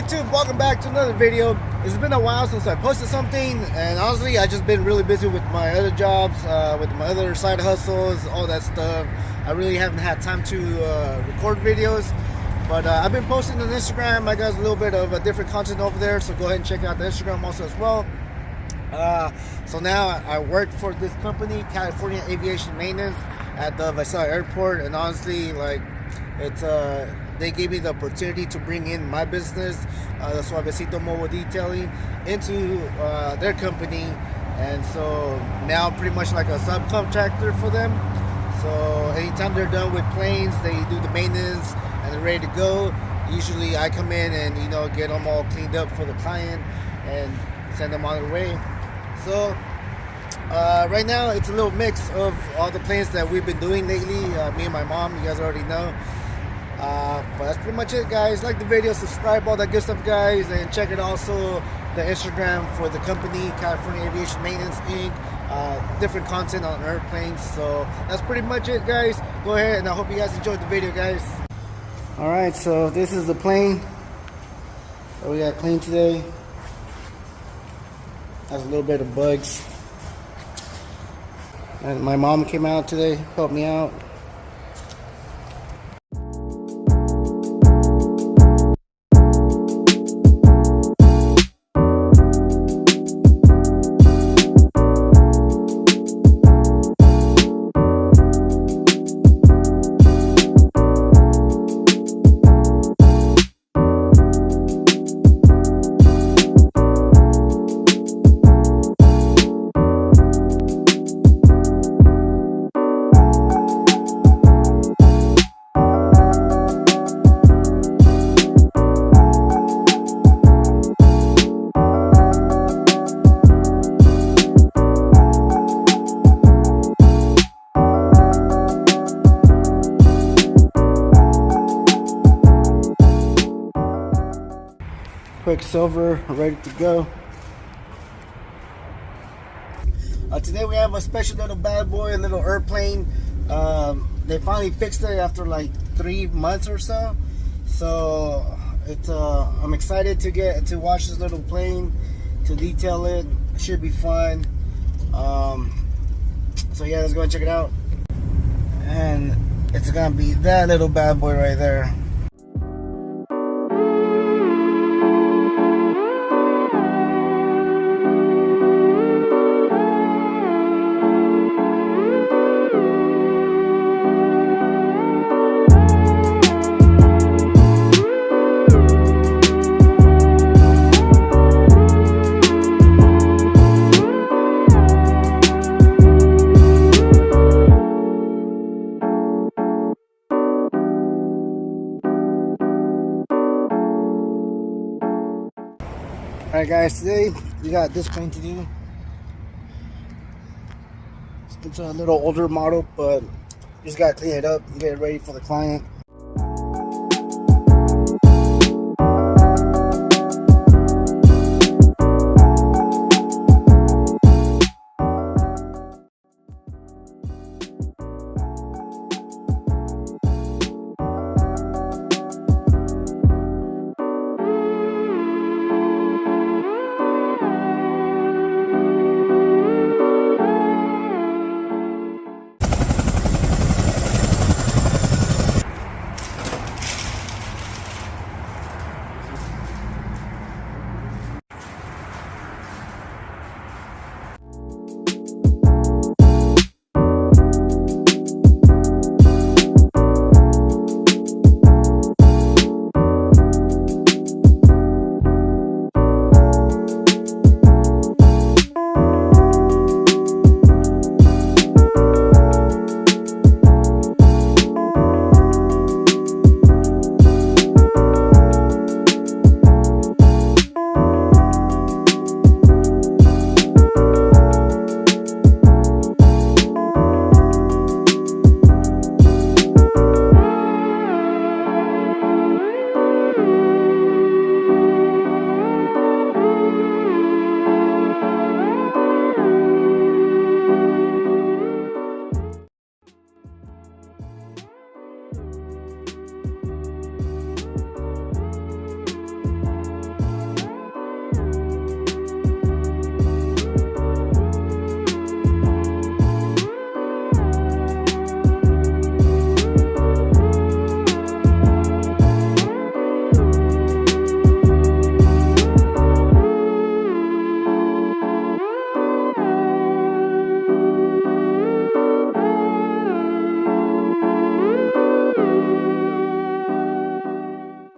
YouTube, welcome back to another video. It's been a while since I posted something, and honestly I just been really busy with my other jobs, with my other side hustles, all that stuff. I really haven't had time to record videos, but I've been posting on Instagram. I got a little bit of different content over there, so go ahead and check out the Instagram also as well. So now I work for this company, California Aviation Maintenance, at the Suavecito Airport, and honestly, like, it's they gave me the opportunity to bring in my business, the Suavecito Mobile Detailing, into their company, and so now pretty much like a subcontractor for them. So anytime they're done with planes, they do the maintenance and they're ready to go. Usually I come in and get them all cleaned up for the client and send them on their way. So right now it's a little mix of all the planes that we've been doing lately, me and my mom, you guys already know. But that's pretty much it, guys. Like the video, subscribe, all that good stuff, guys, and check it also the Instagram for the company, California Aviation Maintenance Inc. Different content on airplanes. So that's pretty much it, guys. Go ahead, and I hope you guys enjoyed the video, guys. Alright, so this is the plane that we got cleaned today. Has a little bit of bugs, and my mom came out today, helped me out. Quicksilver ready to go. Today we have a special little bad boy, a little airplane. They finally fixed it after like 3 months or so. So it's I'm excited to get to watch this little plane, to detail it. It should be fun. So yeah, let's go and check it out. And it's gonna be that little bad boy right there. Alright guys, today we got this plane to do. It's a little older model, but just gotta clean it up and get it ready for the client.